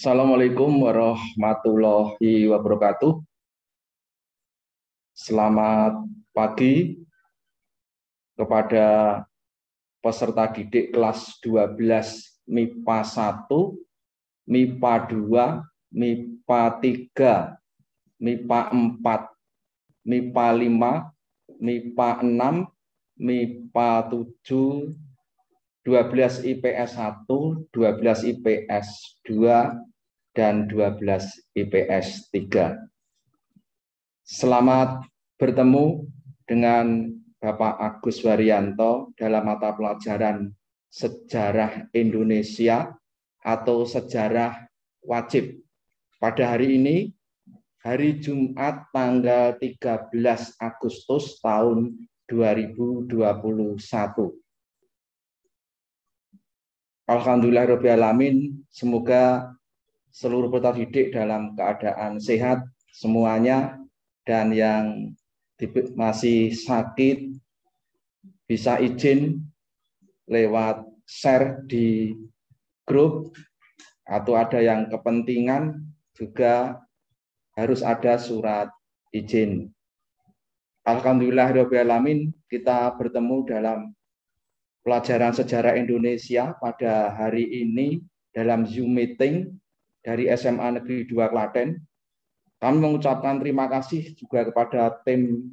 Assalamualaikum warahmatullahi wabarakatuh. Selamat pagi kepada peserta didik kelas 12 MIPA 1, MIPA 2, MIPA 3, MIPA 4, MIPA 5, MIPA 6, MIPA 7, 12 IPS 1, 12 IPS 2, dan 12 IPS 3. Selamat bertemu dengan Bapak Agus Waryanto dalam mata pelajaran Sejarah Indonesia atau Sejarah Wajib. Pada hari ini, hari Jumat tanggal 13 Agustus tahun 2021. Alhamdulillahirrahmanirrahim, semoga seluruh peserta didik dalam keadaan sehat semuanya, dan yang masih sakit bisa izin lewat share di grup, atau ada yang kepentingan juga harus ada surat izin. Alhamdulillahirrahmanirrahim, kita bertemu dalam pelajaran sejarah Indonesia pada hari ini dalam Zoom meeting dari SMA Negeri 2 Klaten. Kami mengucapkan terima kasih juga kepada tim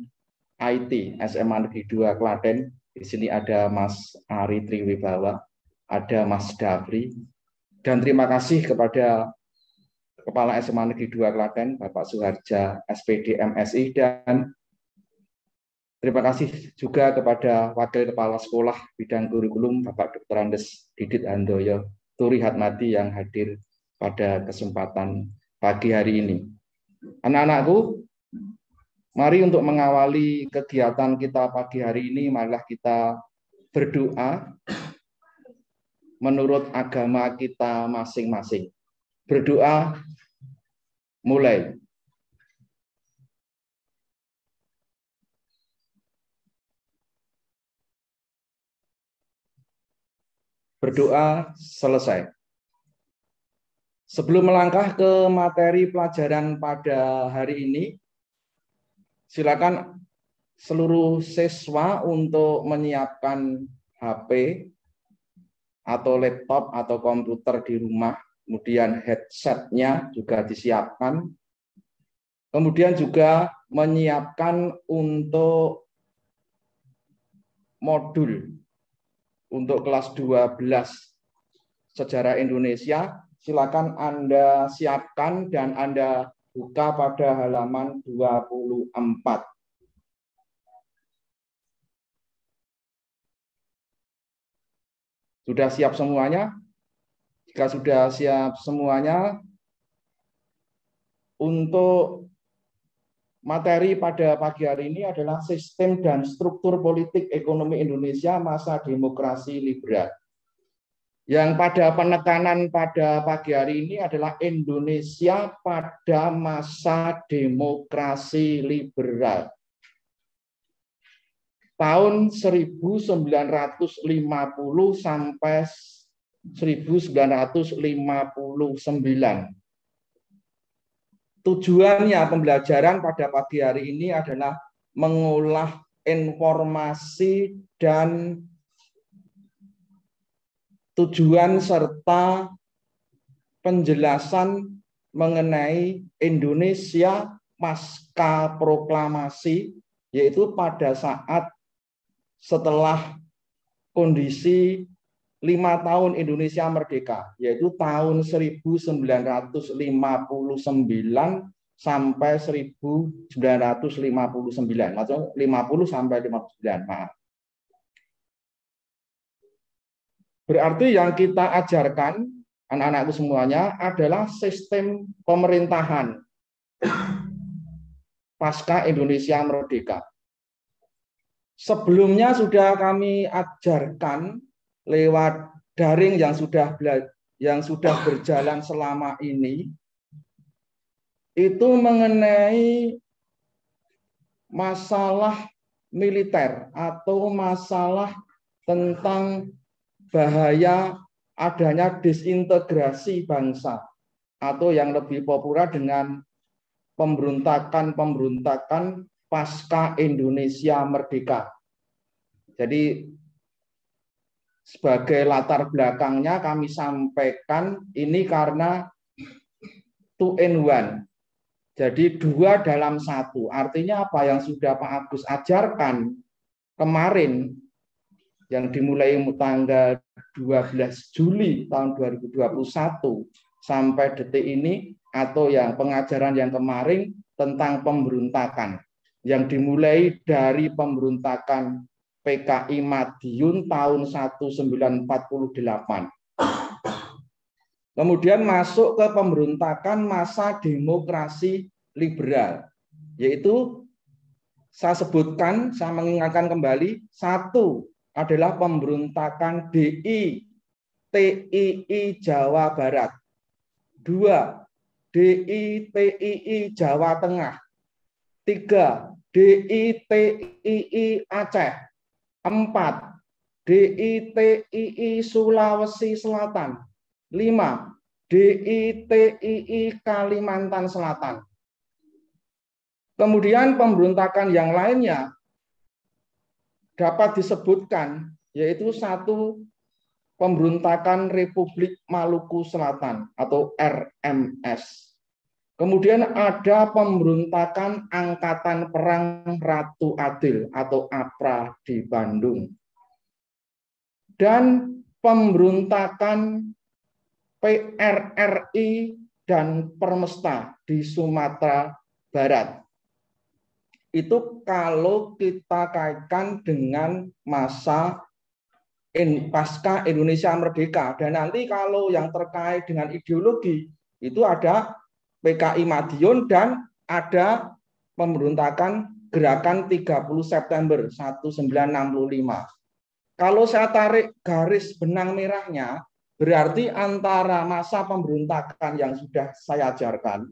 IT SMA Negeri 2 Klaten. Di sini ada Mas Ari Triwibawa, ada Mas Dafri, dan terima kasih kepada Kepala SMA Negeri 2 Klaten, Bapak Suharja, SPD MSI, dan terima kasih juga kepada Wakil Kepala Sekolah Bidang Kurikulum, Bapak Dr. Andes Didit Handoyo Turi Hatmadi, yang hadir pada kesempatan pagi hari ini. Anak-anakku, mari untuk mengawali kegiatan kita pagi hari ini, marilah kita berdoa menurut agama kita masing-masing. Berdoa mulai. Berdoa selesai. Sebelum melangkah ke materi pelajaran pada hari ini, silakan seluruh siswa untuk menyiapkan HP atau laptop atau komputer di rumah, kemudian headset-nya juga disiapkan. Kemudian juga menyiapkan untuk modul untuk kelas 12 Sejarah Indonesia. Silakan Anda siapkan dan Anda buka pada halaman 24. Sudah siap semuanya? Jika sudah siap semuanya, untuk materi pada pagi hari ini adalah sistem dan struktur politik ekonomi Indonesia masa demokrasi liberal. Yang pada penekanan pada pagi hari ini adalah Indonesia pada masa demokrasi liberal. Tahun 1950 sampai 1959. Tujuannya pembelajaran pada pagi hari ini adalah mengolah informasi dan tujuan serta penjelasan mengenai Indonesia pasca proklamasi, yaitu pada saat setelah kondisi 5 tahun Indonesia merdeka, yaitu tahun 1959 sampai 1959, atau 50 sampai 59, maaf. Berarti yang kita ajarkan anak-anakku semuanya adalah sistem pemerintahan pasca Indonesia merdeka. Sebelumnya sudah kami ajarkan lewat daring yang sudah berjalan selama ini, itu mengenai masalah militer atau masalah tentang bahaya adanya disintegrasi bangsa atau yang lebih populer dengan pemberontakan pasca Indonesia merdeka. Jadi sebagai latar belakangnya kami sampaikan ini karena 2 in 1. Jadi 2 dalam 1. Artinya apa yang sudah Pak Agus ajarkan kemarin yang dimulai tanggal 12 Juli tahun 2021 sampai detik ini, atau yang pengajaran yang kemarin tentang pemberontakan yang dimulai dari pemberontakan PKI Madiun tahun 1948. Kemudian masuk ke pemberontakan masa demokrasi liberal, yaitu saya sebutkan, saya mengingatkan kembali, 1 adalah pemberontakan DI TII Jawa Barat, 2 DI TII Jawa Tengah, 3 DI TII Aceh, 4 DI TII Sulawesi Selatan, 5 DI TII Kalimantan Selatan. Kemudian pemberontakan yang lainnya dapat disebutkan, yaitu 1 pemberontakan Republik Maluku Selatan atau RMS. Kemudian ada pemberontakan Angkatan Perang Ratu Adil atau APRA di Bandung. Dan pemberontakan PRRI dan Permesta di Sumatera Barat. Itu kalau kita kaitkan dengan masa pasca Indonesia Merdeka. Dan nanti kalau yang terkait dengan ideologi, itu ada PKI Madiun dan ada pemberontakan gerakan 30 September 1965. Kalau saya tarik garis benang merahnya, berarti antara masa pemberontakan yang sudah saya ajarkan,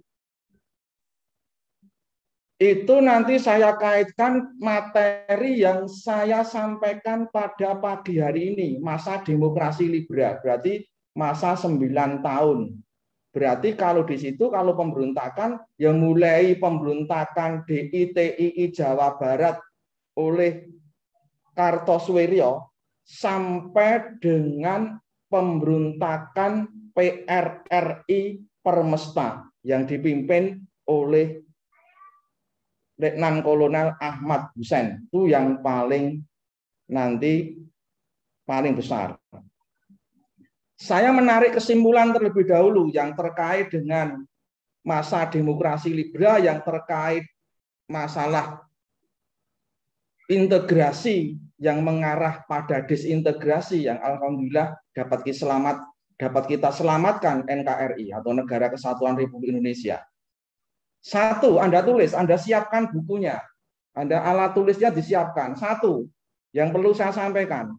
itu nanti saya kaitkan materi yang saya sampaikan pada pagi hari ini, masa demokrasi liberal, berarti masa 9 tahun. Berarti kalau di situ, kalau pemberontakan, yang mulai pemberontakan DI TII Jawa Barat oleh Kartosoewirjo sampai dengan pemberontakan PRRI Permesta yang dipimpin oleh Letnan Kolonel Ahmad Hussein, itu yang paling besar. Saya menarik kesimpulan terlebih dahulu yang terkait dengan masa demokrasi liberal, yang terkait masalah integrasi yang mengarah pada disintegrasi yang alhamdulillah dapat kita selamatkan NKRI atau Negara Kesatuan Republik Indonesia. 1, Anda tulis, Anda siapkan bukunya, Anda alat tulisnya disiapkan. 1, yang perlu saya sampaikan,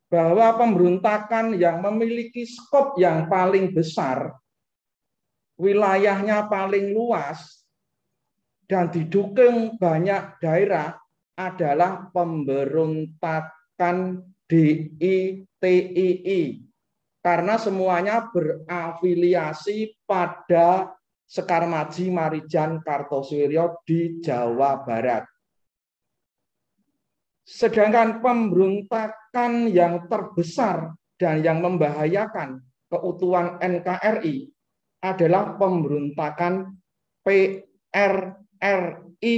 bahwa pemberontakan yang memiliki skop yang paling besar, wilayahnya paling luas, dan didukung banyak daerah adalah pemberontakan DI TII. Karena semuanya berafiliasi pada Sekar Maji Marijan Kartosoewirjo di Jawa Barat. Sedangkan pemberontakan yang terbesar dan yang membahayakan keutuhan NKRI adalah pemberontakan PRRI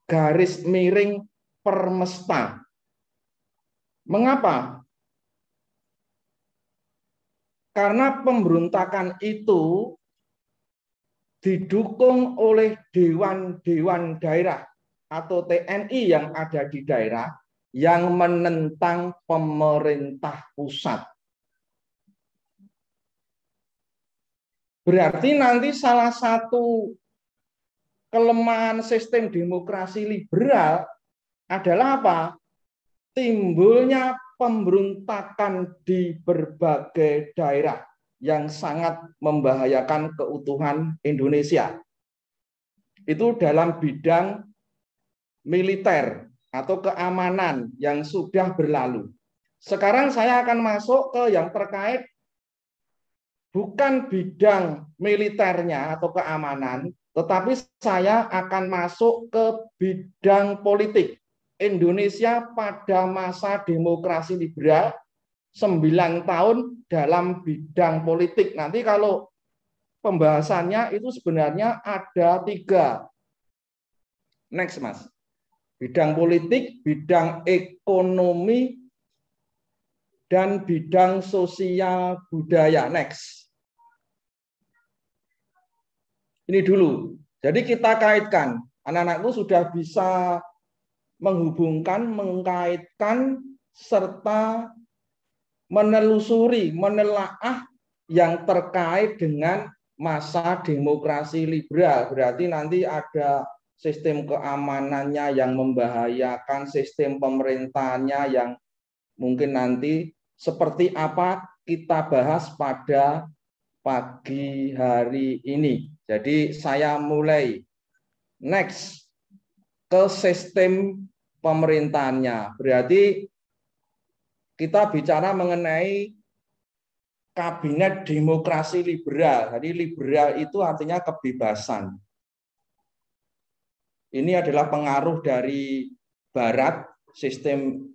garis miring Permesta. Mengapa? Karena pemberontakan itu didukung oleh dewan-dewan daerah atau TNI yang ada di daerah yang menentang pemerintah pusat. Berarti nanti salah satu kelemahan sistem demokrasi liberal adalah apa? Timbulnya pemberontakan di berbagai daerah yang sangat membahayakan keutuhan Indonesia. Itu dalam bidang militer atau keamanan yang sudah berlalu. Sekarang saya akan masuk ke yang terkait bukan bidang militernya atau keamanan, tetapi saya akan masuk ke bidang politik. Indonesia pada masa demokrasi liberal 9 tahun dalam bidang politik. Nanti kalau pembahasannya itu sebenarnya ada 3. Next, Mas. Bidang politik, bidang ekonomi, dan bidang sosial budaya. Next. Ini dulu. Jadi kita kaitkan. Anak-anakku sudah bisa menghubungkan, mengkaitkan, serta menelusuri, menelaah yang terkait dengan masa demokrasi liberal. Berarti nanti ada sistem keamanannya yang membahayakan, sistem pemerintahannya yang mungkin nanti seperti apa kita bahas pada pagi hari ini. Jadi saya mulai next ke sistem pemerintahannya. Berarti kita bicara mengenai kabinet demokrasi liberal. Jadi liberal itu artinya kebebasan. Ini adalah pengaruh dari Barat, sistem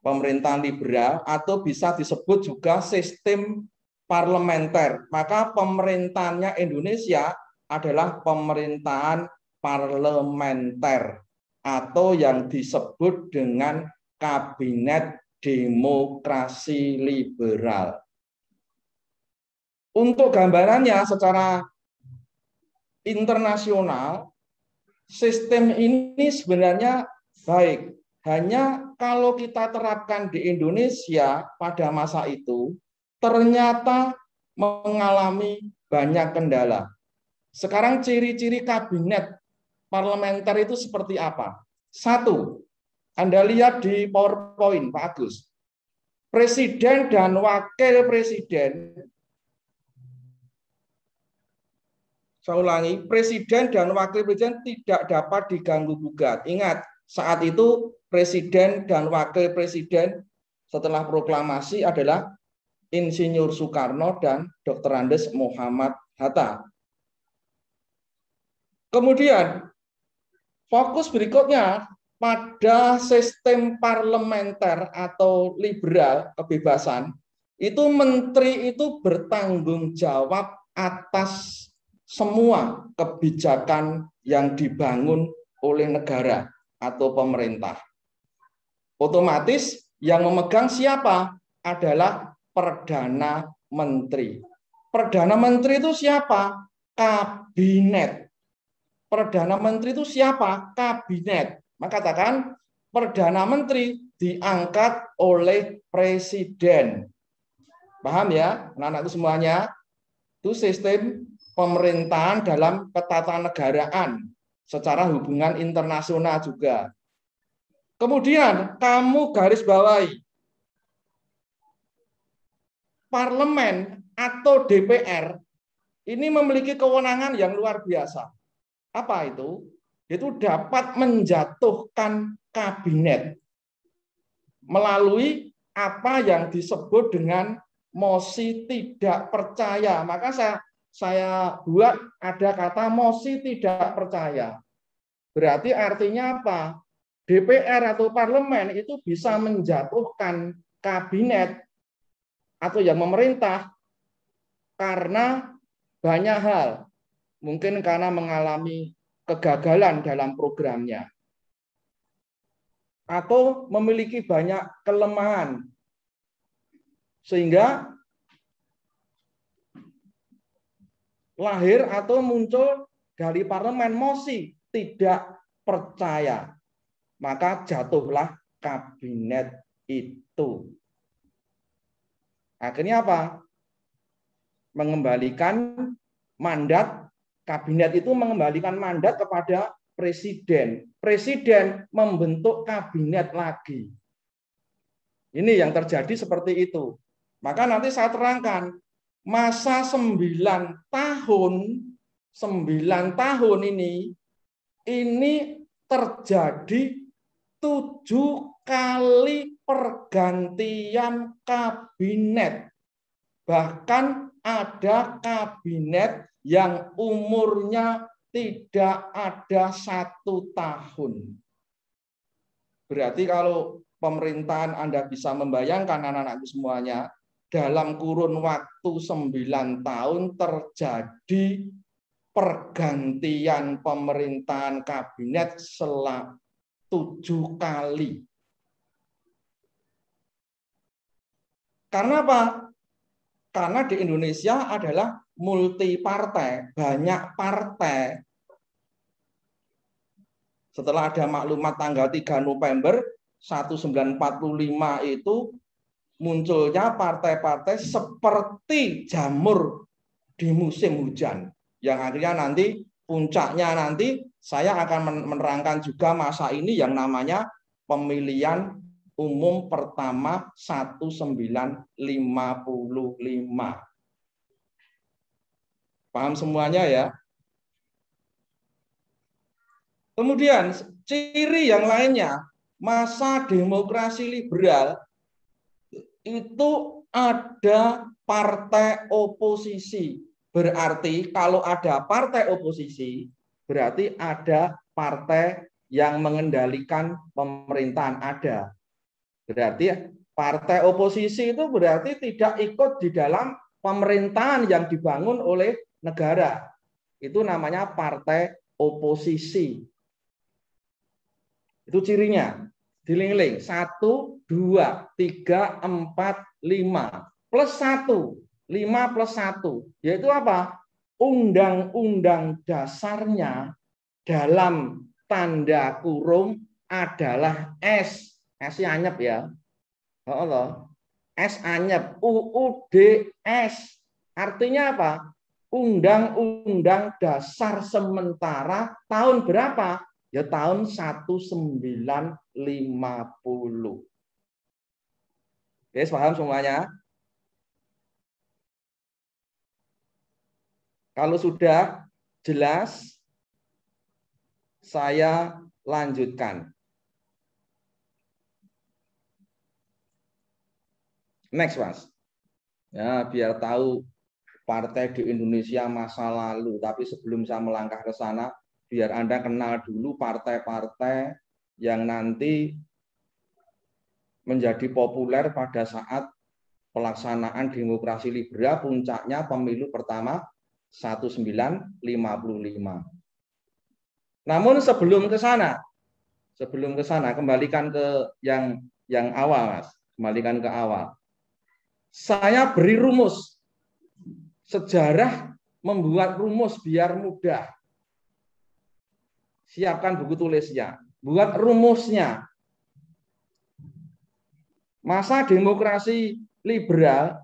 pemerintahan liberal, atau bisa disebut juga sistem parlementer. Maka pemerintahannya Indonesia adalah pemerintahan parlementer atau yang disebut dengan kabinet demokrasi liberal. Untuk gambarannya secara internasional, sistem ini sebenarnya baik. Hanya kalau kita terapkan di Indonesia pada masa itu, ternyata mengalami banyak kendala. Sekarang ciri-ciri kabinet parlementer itu seperti apa? 1, Anda lihat di PowerPoint, Pak Agus. Presiden dan wakil presiden, saya ulangi, presiden dan wakil presiden tidak dapat diganggu-gugat. Ingat, saat itu presiden dan wakil presiden setelah proklamasi adalah Insinyur Soekarno dan Dr. Andes Muhammad Hatta. Kemudian, fokus berikutnya pada sistem parlementer atau liberal, kebebasan, itu menteri itu bertanggung jawab atas semua kebijakan yang dibangun oleh negara atau pemerintah. Otomatis yang memegang siapa? Adalah Perdana Menteri. Perdana Menteri itu siapa? Kabinet. Perdana Menteri itu siapa? Kabinet. Maka katakan Perdana Menteri diangkat oleh Presiden. Paham ya, anak-anakku semuanya? Itu sistem pemerintahan dalam ketatanegaraan secara hubungan internasional juga. Kemudian kamu garis bawahi parlemen atau DPR ini memiliki kewenangan yang luar biasa. Apa itu? Itu dapat menjatuhkan kabinet melalui apa yang disebut dengan mosi tidak percaya. Maka saya buat ada kata mosi tidak percaya. Berarti artinya apa? DPR atau parlemen itu bisa menjatuhkan kabinet atau yang memerintah karena banyak hal. Mungkin karena mengalami kegagalan dalam programnya. Atau memiliki banyak kelemahan. Sehingga lahir atau muncul dari parlemen mosi tidak percaya. Maka jatuhlah kabinet itu. Akhirnya apa? Mengembalikan mandat, kabinet itu mengembalikan mandat kepada presiden. Presiden membentuk kabinet lagi. Ini yang terjadi seperti itu. Maka nanti saya terangkan, masa 9 tahun ini terjadi 7 kali pergantian kabinet. Bahkan ada kabinet yang umurnya tidak ada 1 tahun. Berarti kalau pemerintahan Anda bisa membayangkan anak-anakku semuanya, dalam kurun waktu 9 tahun terjadi pergantian pemerintahan kabinet 7 kali. Karena apa? Karena di Indonesia adalah multi partai, banyak partai. Setelah ada maklumat tanggal 3 November 1945 itu munculnya partai-partai seperti jamur di musim hujan. Yang akhirnya nanti puncaknya nanti saya akan menerangkan juga masa ini yang namanya pemilihan umum pertama 1955. Paham semuanya ya? Kemudian ciri yang lainnya, masa demokrasi liberal itu ada partai oposisi. Berarti kalau ada partai oposisi, berarti ada partai yang mengendalikan pemerintahan ada. Berarti partai oposisi itu berarti tidak ikut di dalam pemerintahan yang dibangun oleh negara. Itu namanya partai oposisi. Itu cirinya. Diling-ling. 1, 2, 3, 4, 5. Plus 1. 5 plus 1. Yaitu apa? Undang-undang dasarnya dalam tanda kurung adalah S. S-nya anyep ya. Allah. S anyep. UUDS. Artinya apa? Undang-undang dasar sementara tahun berapa? Ya tahun 1950. Oke, paham semuanya? Kalau sudah jelas, saya lanjutkan. Next, Mas. Ya, biar tahu partai di Indonesia masa lalu. Tapi sebelum saya melangkah ke sana, biar Anda kenal dulu partai-partai yang nanti menjadi populer pada saat pelaksanaan demokrasi liberal, puncaknya pemilu pertama 1955. Namun sebelum ke sana kembalikan ke yang awal, Mas. Kembalikan ke awal. Saya beri rumus. Sejarah membuat rumus biar mudah. Siapkan buku tulisnya. Buat rumusnya. Masa demokrasi liberal,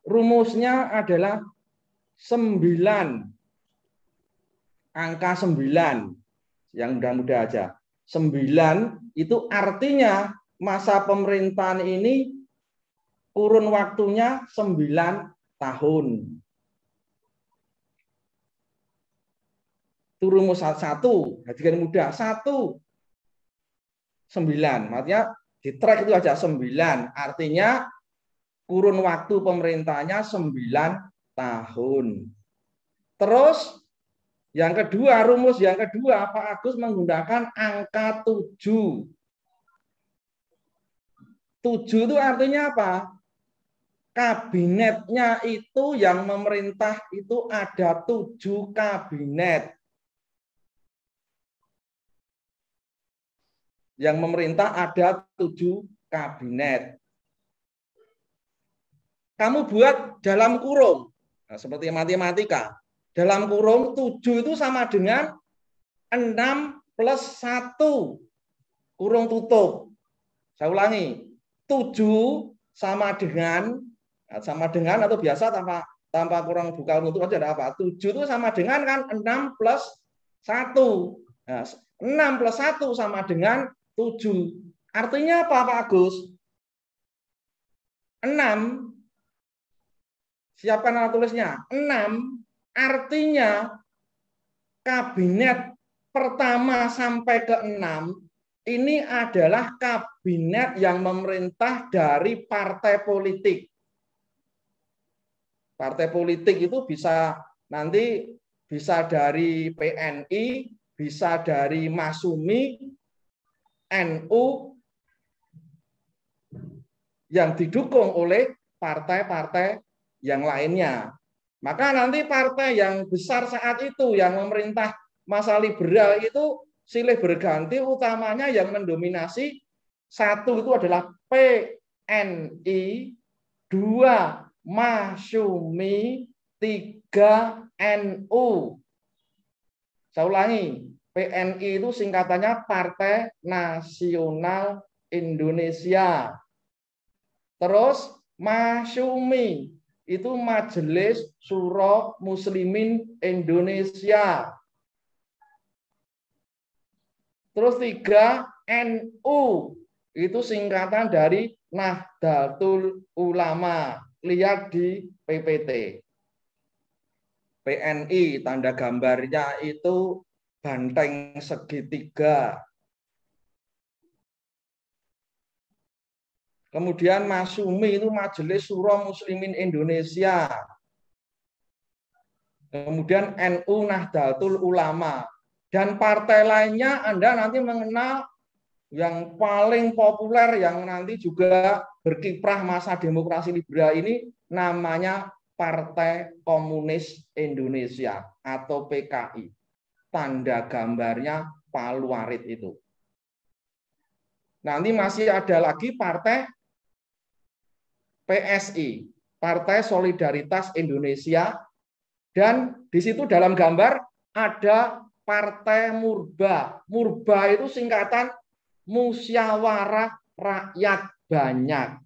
rumusnya adalah 9. Angka 9. Yang mudah-mudah aja. 9 itu artinya masa pemerintahan ini kurun waktunya 9 tahun. Itu rumus 1, jadikan mudah. 1, 9. Artinya di track itu aja 9. Artinya kurun waktu pemerintahnya 9 tahun. Terus yang kedua, rumus yang kedua, Pak Agus menggunakan angka 7. 7 itu artinya apa? Kabinetnya itu yang memerintah itu ada 7 kabinet. Yang memerintah ada 7 kabinet. Kamu buat dalam kurung. Nah, seperti matematika. Dalam kurung 7 itu sama dengan 6 plus 1. Kurung tutup. Saya ulangi. 7 sama dengan atau biasa tanpa kurang buka tutup aja ada apa? 7 itu sama dengan kan 6 plus 1. Nah, 6 plus 1 sama dengan 7. Artinya apa, Pak Agus? 6. Siapkan alat tulisnya. 6 artinya kabinet pertama sampai ke-6 ini adalah kabinet yang memerintah dari partai politik. Partai politik itu bisa nanti bisa dari PNI, bisa dari Masumi, NU, yang didukung oleh partai-partai yang lainnya. Maka nanti partai yang besar saat itu yang memerintah masa liberal itu silih berganti, utamanya yang mendominasi satu itu adalah PNI, dua Masyumi, tiga NU. Saya ulangi, PNI itu singkatannya Partai Nasional Indonesia. Terus Masyumi itu Majelis Syuro Muslimin Indonesia. Terus tiga NU itu singkatan dari Nahdlatul Ulama. Lihat di PPT. PNI tanda gambarnya itu banteng segitiga. Kemudian Masumi itu Majelis Syuro Muslimin Indonesia. Kemudian NU Nahdlatul Ulama. Dan partai lainnya Anda nanti mengenal yang paling populer yang nanti juga berkiprah masa demokrasi liberal ini namanya Partai Komunis Indonesia atau PKI. Tanda gambarnya palu arit itu. Nanti masih ada lagi partai PSI, Partai Solidaritas Indonesia, dan di situ dalam gambar ada Partai Murba. Murba itu singkatan Musyawarah Rakyat Banyak.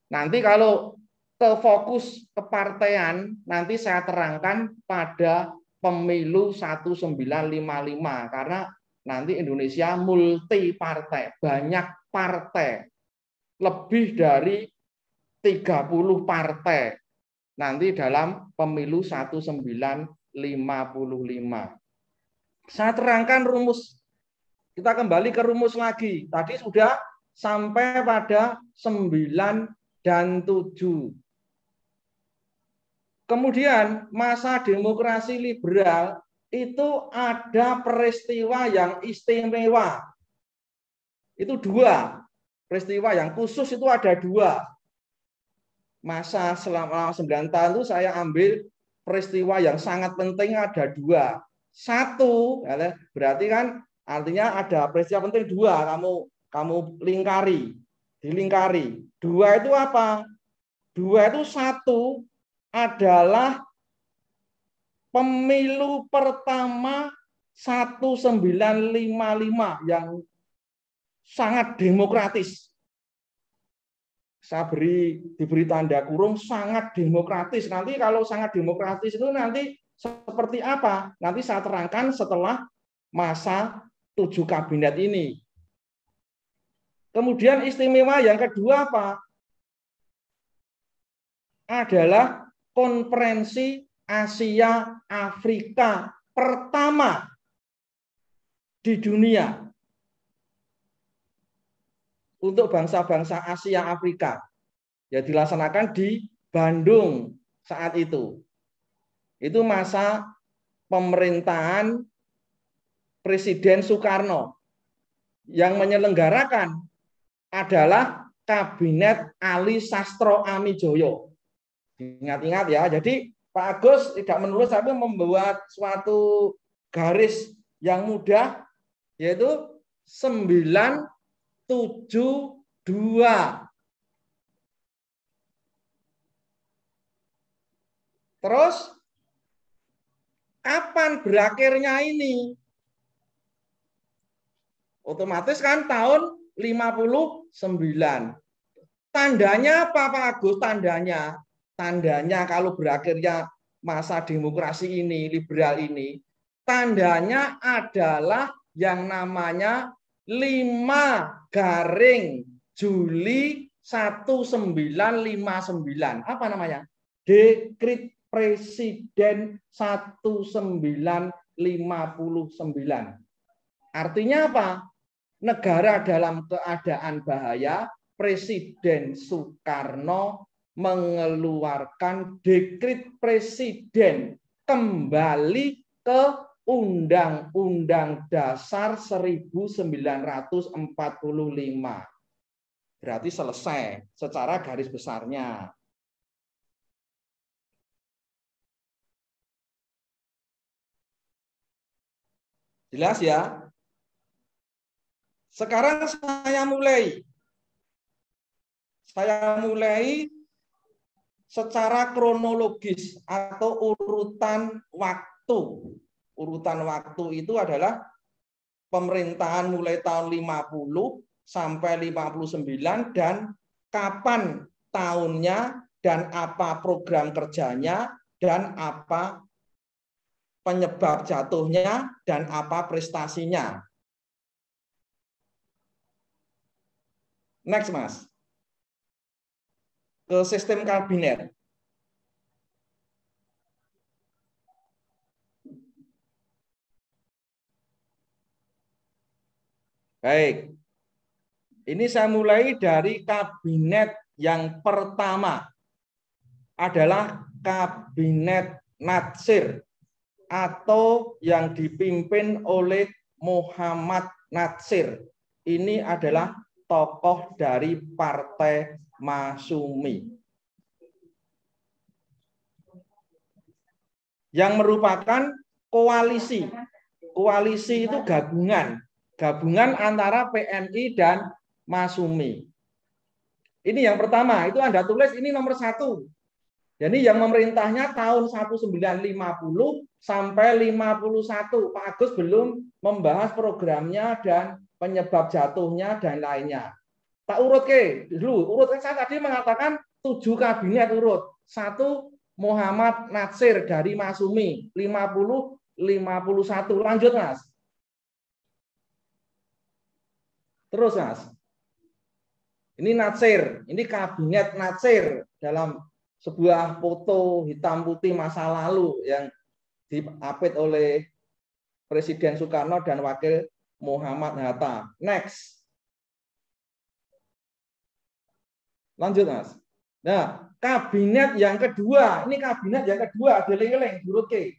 Nanti kalau ke fokus kepartean, nanti saya terangkan pada pemilu 1955, karena nanti Indonesia multi partai, banyak partai, lebih dari 30 partai nanti dalam pemilu 1955. Saya terangkan rumus. Kita kembali ke rumus lagi. Tadi sudah sampai pada 9 dan 7. Kemudian masa demokrasi liberal itu ada peristiwa yang istimewa. Itu dua. Peristiwa yang khusus itu ada dua. Masa selama 9 tahun itu saya ambil peristiwa yang sangat penting ada dua. Satu, berarti kan artinya ada peristiwa penting dua, kamu lingkari, dilingkari. Dua itu apa? Dua itu satu adalah pemilu pertama 1955 yang sangat demokratis. Saya diberi tanda kurung sangat demokratis. Nanti kalau sangat demokratis itu nanti seperti apa? Nanti saya terangkan setelah masa 7 kabinet ini. Kemudian istimewa yang kedua apa? Adalah konferensi Asia Afrika pertama di dunia untuk bangsa-bangsa Asia Afrika. Ya dilaksanakan di Bandung saat itu. Itu masa pemerintahan Presiden Soekarno. Yang menyelenggarakan adalah Kabinet Ali Sastro Amijoyo. Ingat-ingat ya. Jadi Pak Agus tidak menulis tapi membuat suatu garis yang mudah, yaitu 972. Terus kapan berakhirnya ini? Otomatis kan tahun 59. Tandanya apa Pak Agus? Tandanya kalau berakhirnya masa demokrasi ini, liberal ini, tandanya adalah yang namanya 5 Juli 1959. Apa namanya? Dekret Presiden 1959. Artinya apa? Negara dalam keadaan bahaya, Presiden Soekarno mengeluarkan dekret presiden kembali ke Undang-Undang Dasar 1945. Berarti selesai secara garis besarnya. Jelas ya? Sekarang saya mulai secara kronologis atau urutan waktu. Urutan waktu itu adalah pemerintahan mulai tahun 50 sampai 59 dan kapan tahunnya dan apa program kerjanya dan apa penyebab jatuhnya dan apa prestasinya. Next, Mas. Ke sistem kabinet. Baik. Ini saya mulai dari kabinet yang pertama. Adalah Kabinet Natsir atau yang dipimpin oleh Muhammad Natsir. Ini adalah tokoh dari Partai Masyumi yang merupakan koalisi. Koalisi itu gabungan antara PNI dan Masyumi. Ini yang pertama, itu Anda tulis ini nomor 1. Jadi yang memerintahnya tahun 1950 sampai 51. Pak Agus belum membahas programnya dan penyebab jatuhnya dan lainnya. Tak urut ke dulu. Urut saya tadi mengatakan 7 kabinet urut. 1 Muhammad Natsir dari Masyumi 50-51. Lanjut, Mas. Terus, Mas. Ini Natsir, ini kabinet Natsir dalam sebuah foto hitam putih masa lalu yang diapit oleh Presiden Soekarno dan Wakil Muhammad Hatta. Next. Lanjut, Mas. Nah, kabinet yang kedua, ini kabinet yang kedua, dieling-eling, durut ke.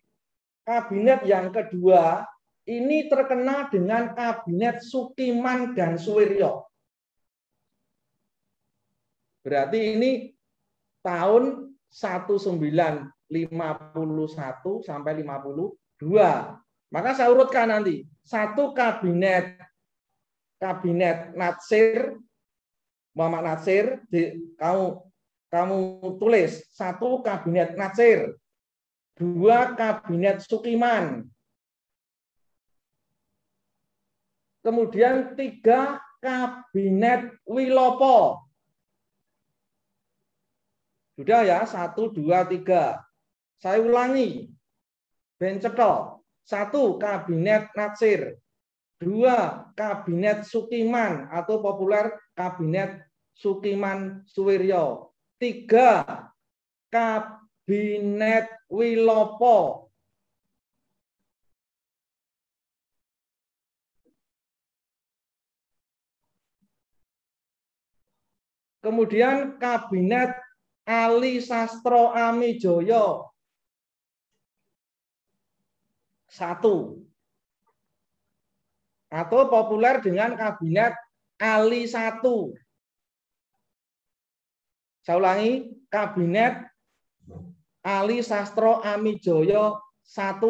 Kabinet yang kedua ini terkenal dengan Kabinet Sukiman dan Suwiryo. Berarti ini tahun 1951 sampai 52. Maka saya urutkan nanti. 1 kabinet Natsir, Muhammad Natsir, kamu tulis 1 kabinet Natsir, 2 kabinet Sukiman, kemudian 3 kabinet Wilopo. Sudah ya, 1, 2, 3. Saya ulangi. Bencekel. 1 kabinet Natsir. 2 kabinet Sukiman atau populer kabinet Sukiman Suwiryo. 3 kabinet Wilopo. Kemudian kabinet Ali Sastro Amijoyo 1 atau populer dengan kabinet Ali 1. Saya ulangi, kabinet Ali Sastro Amijoyo 1.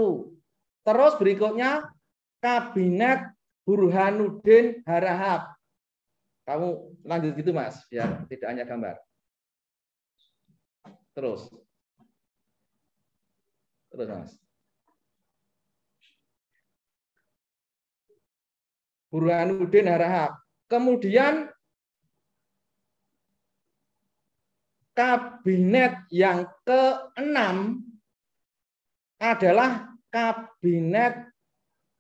Terus berikutnya kabinet Burhanuddin Harahap. Kamu lanjut gitu, Mas, biar tidak hanya gambar. Terus, Mas. Burhanuddin Harahap. Kemudian kabinet yang ke-6 adalah kabinet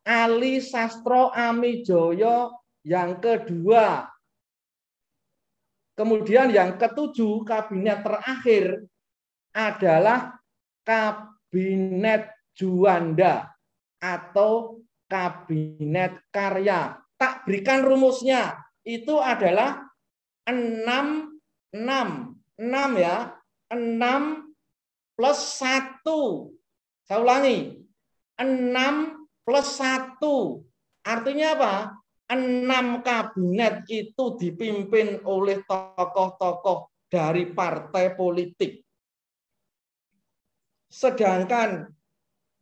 Ali Sastro Amijoyo yang kedua. Kemudian yang ke-7, kabinet terakhir adalah kabinet Juanda atau kabinet karya. Tak berikan rumusnya. Itu adalah 6, 6. 6 ya. 6 plus 1. Saya ulangi. 6 plus 1. Artinya apa? 6 kabinet itu dipimpin oleh tokoh-tokoh dari partai politik. Sedangkan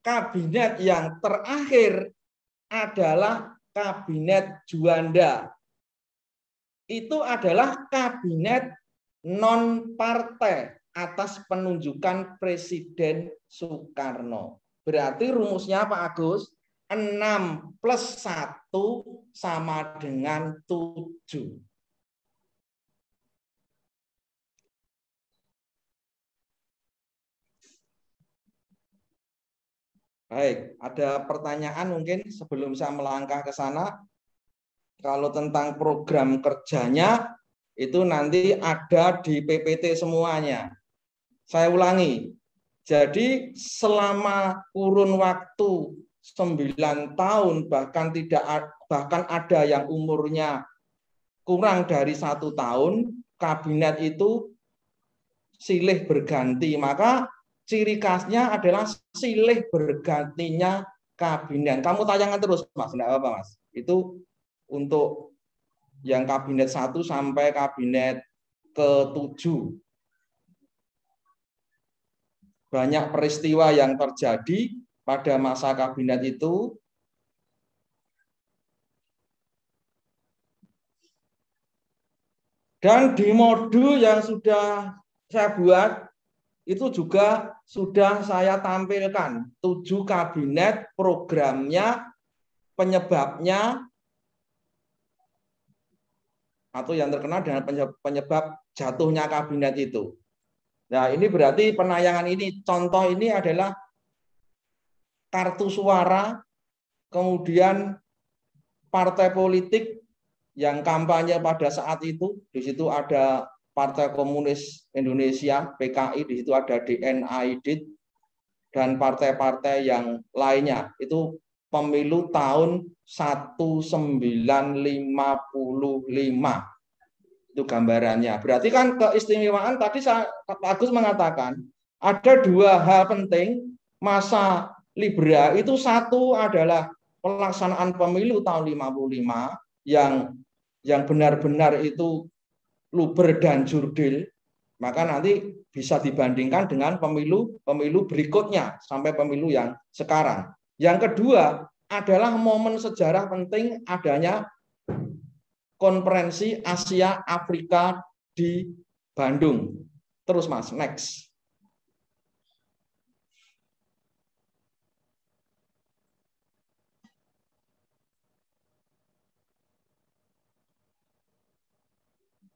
kabinet yang terakhir adalah kabinet Juanda. Itu adalah kabinet non-partai atas penunjukan Presiden Soekarno. Berarti rumusnya Pak Agus, 6 plus 1 sama dengan 7. Baik, ada pertanyaan mungkin sebelum saya melangkah ke sana. Kalau tentang program kerjanya, itu nanti ada di PPT semuanya. Saya ulangi, jadi selama kurun waktu 9 tahun, bahkan ada yang umurnya kurang dari 1 tahun, kabinet itu silih berganti. Maka ciri khasnya adalah silih bergantinya kabinet. Kamu tayangan terus, Mas. Enggak apa-apa, Mas. Itu untuk yang kabinet 1 sampai kabinet ke-7. Banyak peristiwa yang terjadi pada masa kabinet itu. Dan di modul yang sudah saya buat, itu juga sudah saya tampilkan 7 kabinet, programnya, penyebabnya, atau yang terkenal dengan penyebab jatuhnya kabinet itu. Nah, ini berarti penayangan ini, contoh ini adalah kartu suara, kemudian partai politik yang kampanye pada saat itu. Di situ ada Partai Komunis Indonesia, PKI, di situ ada DNAID, dan partai-partai yang lainnya. Itu pemilu tahun 1955. Itu gambarannya. Berarti kan keistimewaan tadi Pak Agus mengatakan ada 2 hal penting masa Libra itu. Satu adalah pelaksanaan pemilu tahun 55 yang benar-benar itu luber dan jurdil, maka nanti bisa dibandingkan dengan pemilu berikutnya sampai pemilu yang sekarang. Yang kedua adalah momen sejarah penting adanya konferensi Asia Afrika di Bandung. Terus Mas, next.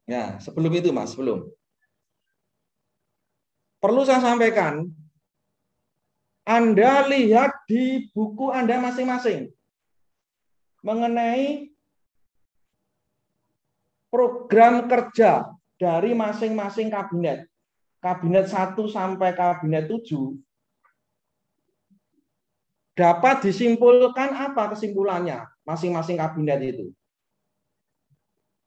Ya, sebelum itu Mas, sebelum. Perlu saya sampaikan, Anda lihat di buku Anda masing-masing mengenai program kerja dari masing-masing kabinet. Kabinet 1 sampai kabinet 7 dapat disimpulkan apa kesimpulannya masing-masing kabinet itu.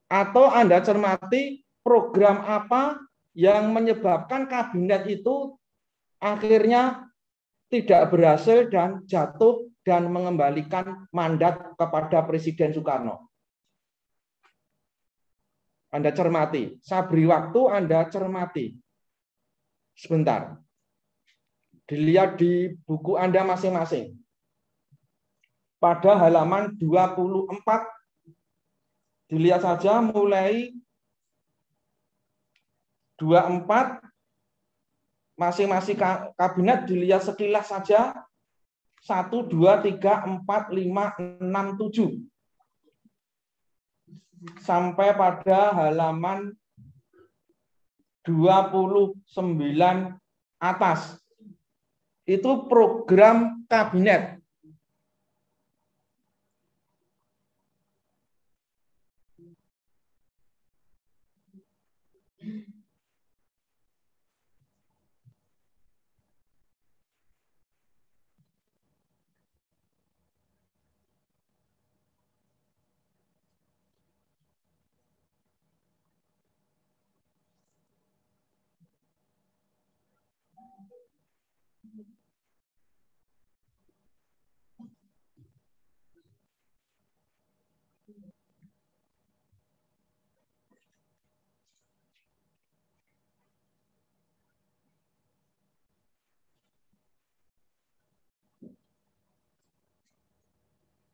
Atau Anda cermati program apa yang menyebabkan kabinet itu akhirnya tidak berhasil dan jatuh dan mengembalikan mandat kepada Presiden Soekarno. Anda cermati, saya beri waktu Anda cermati. Sebentar. Dilihat di buku Anda masing-masing. Pada halaman 24, dilihat saja mulai 24, masing-masing kabinet dilihat sekilas saja. 1, 2, 3, 4, 5, 6, 7. Sampai pada halaman 29 atas. Itu program kabinet.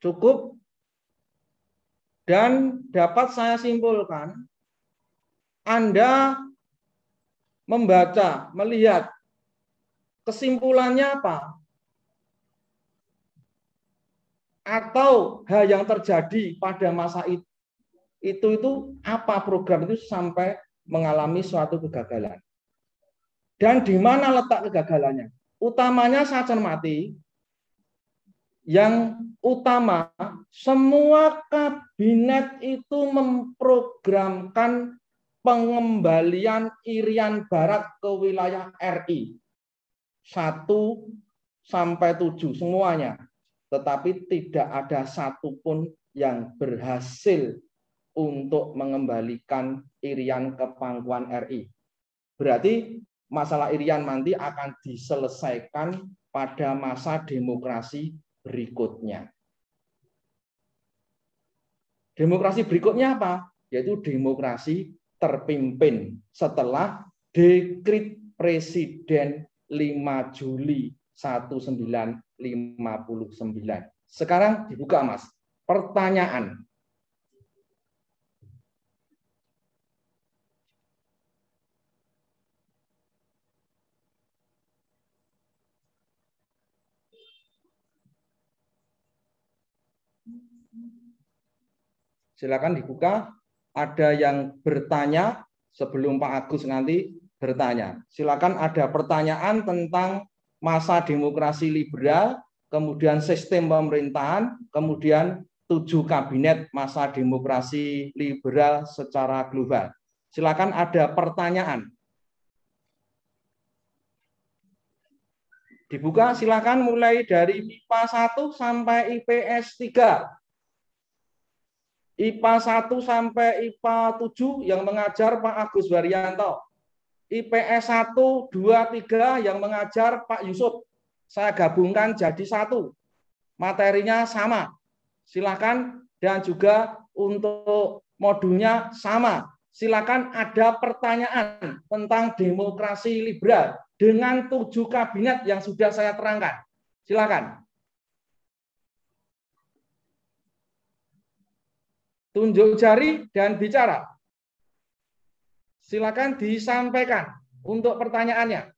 Cukup? Dan dapat saya simpulkan, Anda membaca, melihat kesimpulannya apa? Atau hal yang terjadi pada masa itu apa program itu sampai mengalami suatu kegagalan. Dan di mana letak kegagalannya? Utamanya saya cermati, yang utama semua kabinet itu memprogramkan pengembalian Irian Barat ke wilayah RI 1 sampai 7 semuanya, tetapi tidak ada satupun yang berhasil untuk mengembalikan Irian ke pangkuan RI. Berarti masalah Irian nanti akan diselesaikan pada masa demokrasi berikutnya. Demokrasi berikutnya apa? Yaitu demokrasi terpimpin setelah dekrit Presiden 5 Juli 1959. Sekarang dibuka, Mas. Pertanyaan. Silakan dibuka. Ada yang bertanya sebelum Pak Agus nanti bertanya. Silakan, ada pertanyaan tentang masa demokrasi liberal, kemudian sistem pemerintahan, kemudian 7 kabinet masa demokrasi liberal secara global. Silakan, ada pertanyaan. Dibuka, silakan, mulai dari IPA 1 sampai IPS 3. IPA 1 sampai IPA 7 yang mengajar Pak Agus Waryanto. IPS 1, 2, 3 yang mengajar Pak Yusuf. Saya gabungkan jadi 1. Materinya sama. Silakan, dan juga untuk modulnya sama. Silakan, ada pertanyaan tentang demokrasi liberal dengan 7 kabinet yang sudah saya terangkan. Silakan. Tunjuk jari dan bicara. Silakan disampaikan untuk pertanyaannya.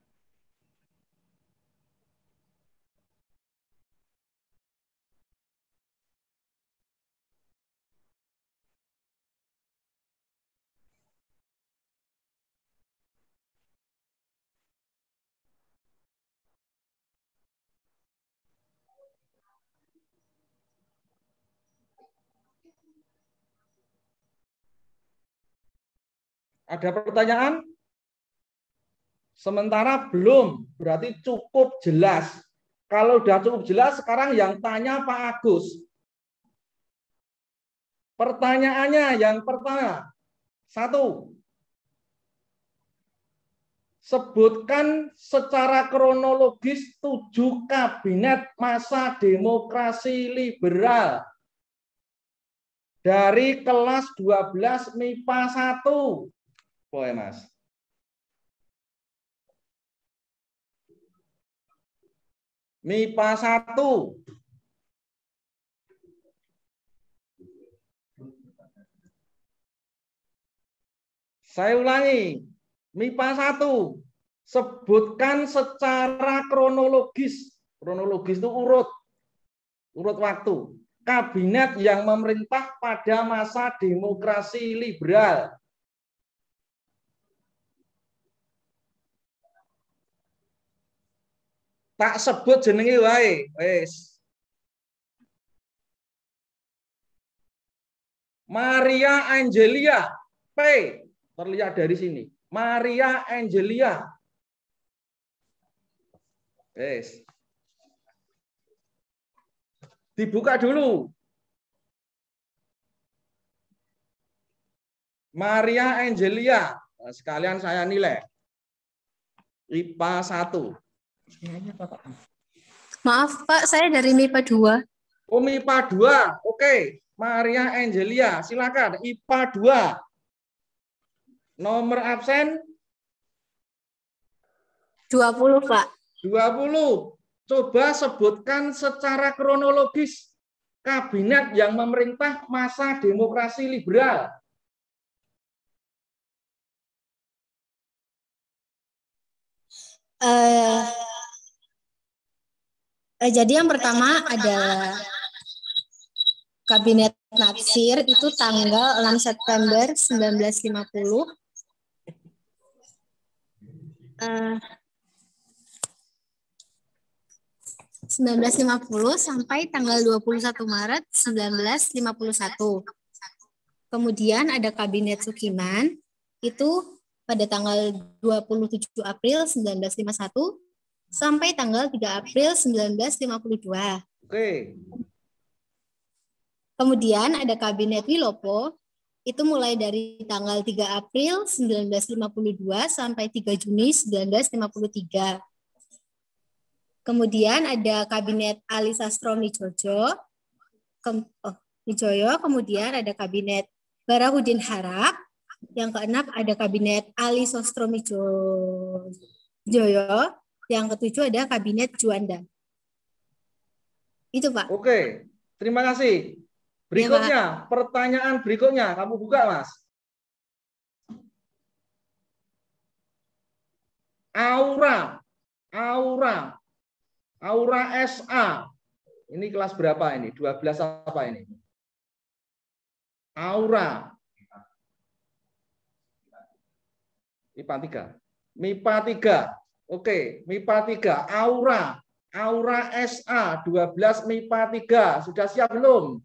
Ada pertanyaan? Sementara belum, berarti cukup jelas. Kalau sudah cukup jelas, sekarang yang tanya Pak Agus. Pertanyaannya yang pertama, 1. Sebutkan secara kronologis 7 kabinet masa demokrasi liberal dari kelas 12 MIPA 1. Boleh, Mas. MIPA 1. Saya ulangi. MIPA 1. Sebutkan secara kronologis. Kronologis itu urut waktu. Kabinet yang memerintah pada masa demokrasi liberal. Tak sebut jenenge wae, wes. Maria Angelia, P, terlihat dari sini. Maria Angelia. Wes. Dibuka dulu. Maria Angelia. Nah, sekalian saya nilai. IPA 1. Maaf Pak, saya dari MIPA 2. Oh, MIPA 2. Oke. Maria Angelia, silakan. IPA 2. Nomor absen? 20, Pak. 20. Coba sebutkan secara kronologis kabinet yang memerintah masa demokrasi liberal? Jadi yang pertama adalah Kabinet Natsir, itu tanggal 6 September 1950. 1950 sampai tanggal 21 Maret 1951. Kemudian ada Kabinet Sukiman, itu pada tanggal 27 April 1951 sampai tanggal 3 April 1952. Oke. Kemudian ada Kabinet Wilopo, itu mulai dari tanggal 3 April 1952 sampai 3 Juni 1953. Kemudian ada Kabinet Ali Sastro Midjojo, kemudian ada Kabinet Barahudin Harap, yang keenam ada Kabinet Ali Sastro Midjojo, yang ketujuh ada Kabinet Juanda. Itu, Pak. Oke, terima kasih. Berikutnya, pertanyaan berikutnya, kamu buka, Mas. Aura SA. Ini kelas berapa ini? 12 apa ini? Aura. MIPA 3. MIPA 3. Oke, MIPA 3. Aura SA 12 MIPA 3. Sudah siap belum?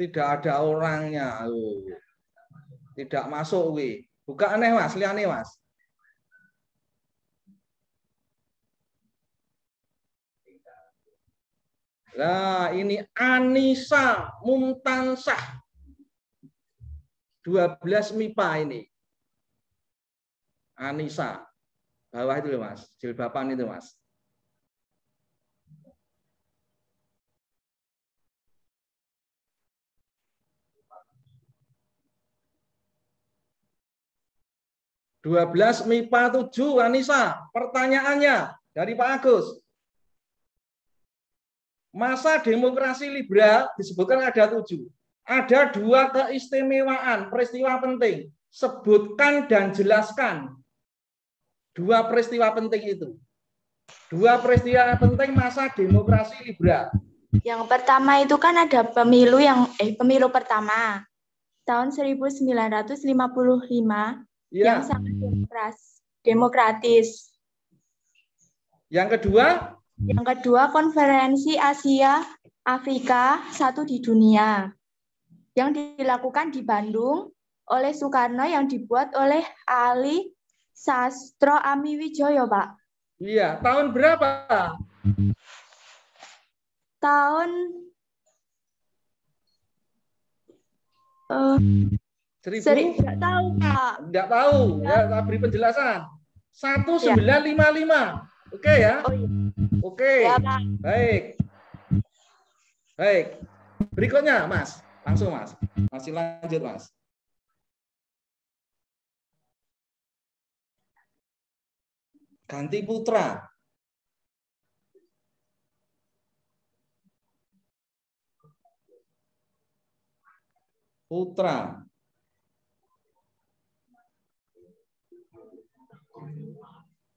Tidak ada orangnya. Tidak masuk, wi. Buka aneh, Mas. Liane, Mas. Nah, ini Anissa Mumtansah. 12 MIPA ini. Anissa. Bawah itu loh, Mas. Jilbaban itu, Mas. (12 MIPA 7) Anissa. Pertanyaannya dari Pak Agus. Masa demokrasi liberal disebutkan ada 7. Ada 2 keistimewaan peristiwa penting. Sebutkan dan jelaskan 2 peristiwa penting itu. 2 peristiwa penting masa demokrasi liberal. Yang pertama itu kan ada pemilu pemilu pertama tahun 1955 ya, yang sangat demokratis. Yang kedua? Yang kedua, konferensi Asia Afrika 1 di dunia yang dilakukan di Bandung oleh Soekarno, yang dibuat oleh Ali Sastro Amiwijoyo, Pak. Iya, tahun berapa? Tahun 1000? Tidak tahu, Pak. Tidak tahu, ya, saya beri penjelasan. 1955. Oke ya? Oh, iya. Oke. Ya, Pak. Baik. Baik. Berikutnya, Mas. Langsung, Mas. Masih lanjut, Mas. Ganti putra. Putra.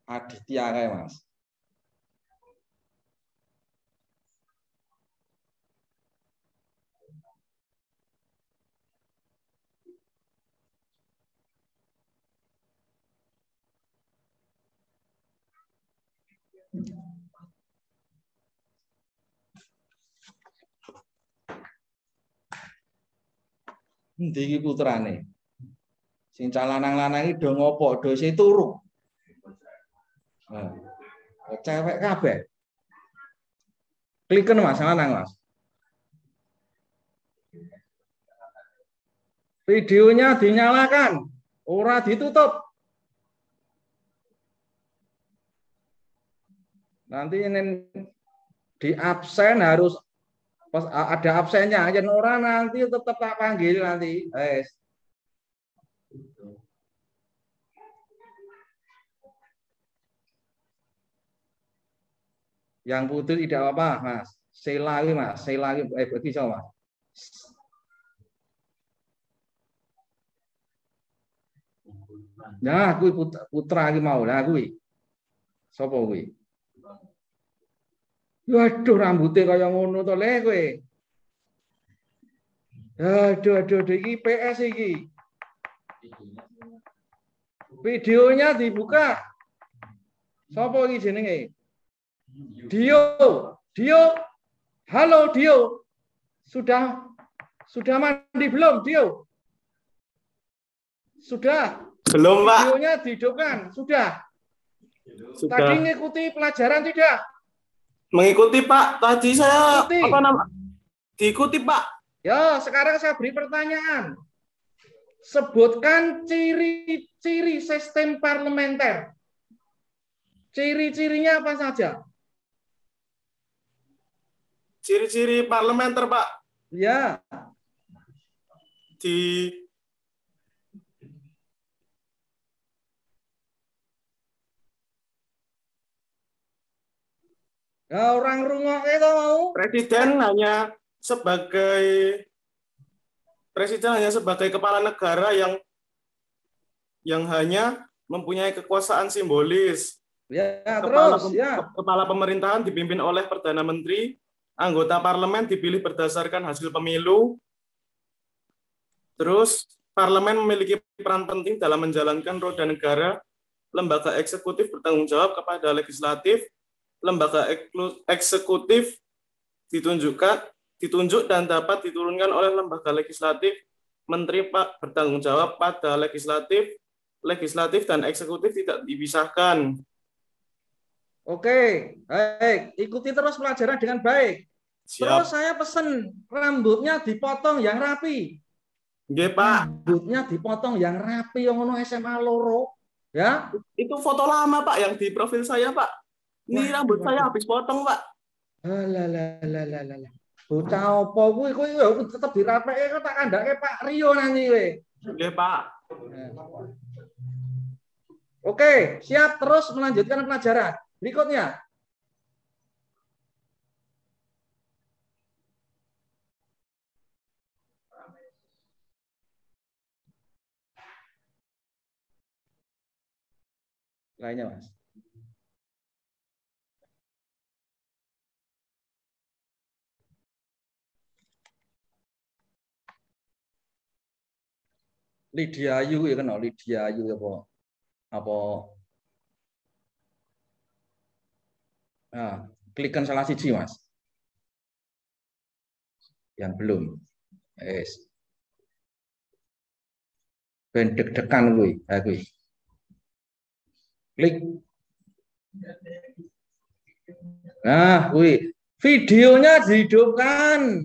Aditya kayak, Mas. Endi iki putrane? Sing calanang-lanang iki do ngopo? Do isih turu. Cewek kabeh. Kliken, Mas, lanang, Mas. Videonya dinyalakan, ora ditutup. Nanti ini di absen harus pas ada absennya, aja orang nanti tetap tak panggil nanti. Yang putih tidak apa, Mas. Sela iki, Mas. Sela iki iki coba, Mas. Nah, kuwi putra iki mau. Lah kuwi. Sapa kuwi? Waduh, rambutnya kaya ngono to le kowe. Aduh, iki PS iki. Videonya dibuka. Sapa iki jenenge? Dio. Halo Dio. Sudah mandi belum, Dio? Sudah. Belum, Pak. Videonya dihidupkan. Sudah. Tadi ngikuti pelajaran tidak? Mengikuti, Pak. Tadi saya Ikuti. Diikuti, Pak. Ya, sekarang saya beri pertanyaan. Sebutkan ciri-ciri sistem parlementer. Ciri-cirinya apa saja? Ciri-ciri parlementer, Pak. Ya. Ya, orang rungok itu mau. Presiden hanya sebagai kepala negara yang hanya mempunyai kekuasaan simbolis. Ya, terus Kepala pemerintahan dipimpin oleh Perdana Menteri, anggota parlemen dipilih berdasarkan hasil pemilu. Terus parlemen memiliki peran penting dalam menjalankan roda negara. Lembaga eksekutif bertanggung jawab kepada legislatif. Lembaga eksekutif ditunjuk dan dapat diturunkan oleh lembaga legislatif. Menteri Pak bertanggung jawab pada legislatif dan eksekutif tidak dipisahkan. Oke, baik. Ikuti terus pelajaran dengan baik. Siap. Terus saya pesen rambutnya dipotong yang rapi. Nggih, Pak. Rambutnya dipotong yang rapi, yang ono SMA loro. Ya. Itu foto lama, Pak, yang di profil saya, Pak. Ini rambut saya habis potong, Pak. Alah. Bocah apa kuwi tetep dirapeke kok tak kandhake Pak Rio nanti kowe. Nggih, Pak. Oke, siap terus melanjutkan pelajaran. Berikutnya. Lainnya, Mas. Lydia Ayu ya kenal Lydia Ayu apa nah, klikkan salah siji Mas yang belum ben deg-degan kuwi klik nah kuwi videonya dihidupkan.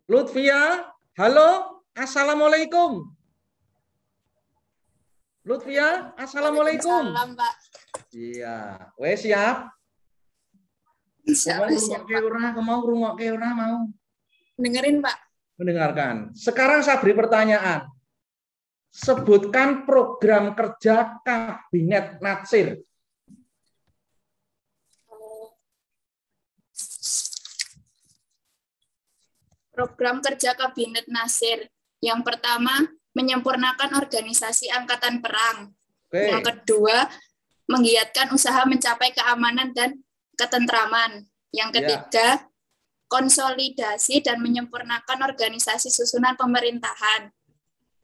Lutfia, halo, assalamualaikum. Lutfia, assalamualaikum. Salam, Pak. Iya, wes siap. Siap, Pak. Mau rungokke ora mau? Dengerin, Pak. Mendengarkan. Sekarang saya beri pertanyaan. Sebutkan program kerja Kabinet Natsir. Program kerja Kabinet Natsir. Yang pertama, menyempurnakan organisasi angkatan perang. Oke. Yang kedua, menggiatkan usaha mencapai keamanan dan ketentraman. Yang ketiga, konsolidasi dan menyempurnakan organisasi susunan pemerintahan.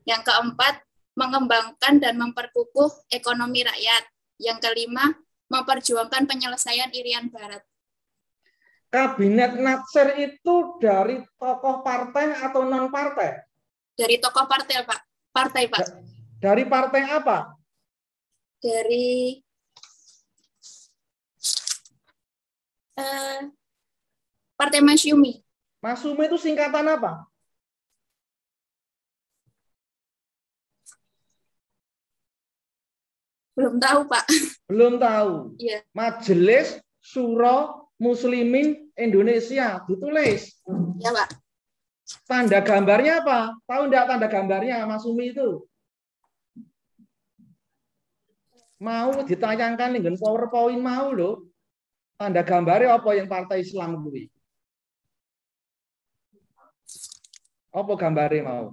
Yang keempat, mengembangkan dan memperkukuh ekonomi rakyat. Yang kelima, memperjuangkan penyelesaian Irian Barat. Kabinet Natsir itu dari tokoh partai atau non partai? Dari tokoh partai, Pak. Partai, Pak. Dari partai apa? Dari Partai Masyumi. Masyumi itu singkatan apa? Belum tahu, Pak. Belum tahu. Iya. Majelis Syuro Muslimin Indonesia ditulis. Ya, Pak. Tanda gambarnya apa? Tahu enggak tanda gambarnya Masyumi itu? Mau ditayangkan dengan PowerPoint mau loh. Tanda gambarnya apa yang partai Islam kuwi? Apa gambarnya mau?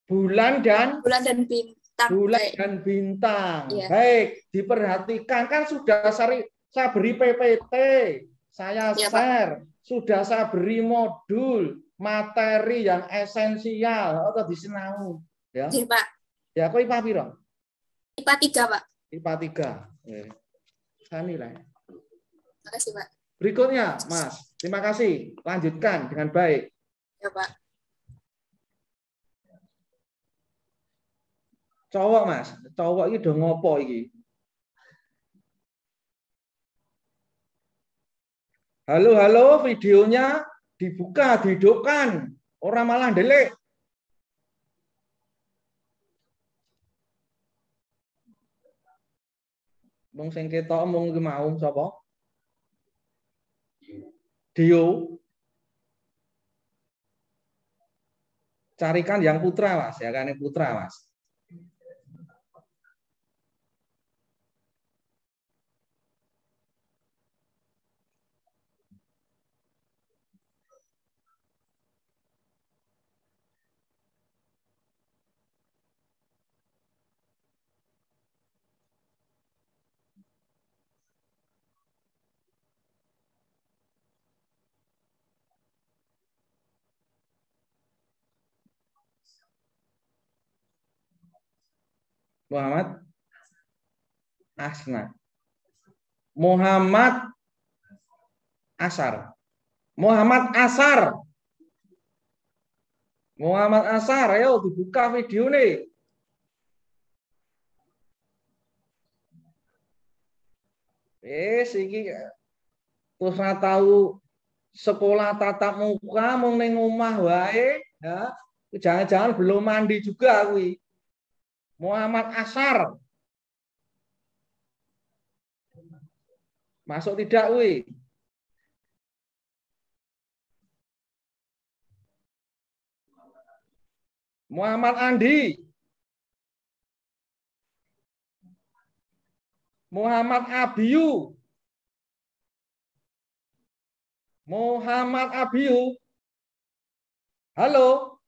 Bulan dan bintang. Bulan dan bintang. Iya. Baik, diperhatikan kan sudah saya beri PPT, saya Iya, share, sudah saya beri modul materi yang esensial atau disinau, ya. Iya, Pak. Ya, kok IPA piro? IPA 3, Pak. IPA 3. Saya nilai. Terima kasih, Pak. Berikutnya, Mas. Terima kasih. Lanjutkan dengan baik. Ya, Pak. Cowok, Mas. Cowok ini udah ngopo iki? Halo, videonya dibuka, dihidupkan. Orang malah ndelik. Wong sing ketok mung mau sapa? Dio. Carikan yang putra, Mas. Ya kan, yang putra, Mas. Muhammad Asna. Muhammad Asar. Muhammad Asar. Muhammad Asar, ayo dibuka video nih. Iki terus tahu sekolah tatap muka mau ning omah wae, ya. Jangan-jangan belum mandi juga kuwi. Muhammad Asar. Masuk tidak kuwi? Muhammad Andi. Muhammad Abiyu. Muhammad Abiyu. Halo.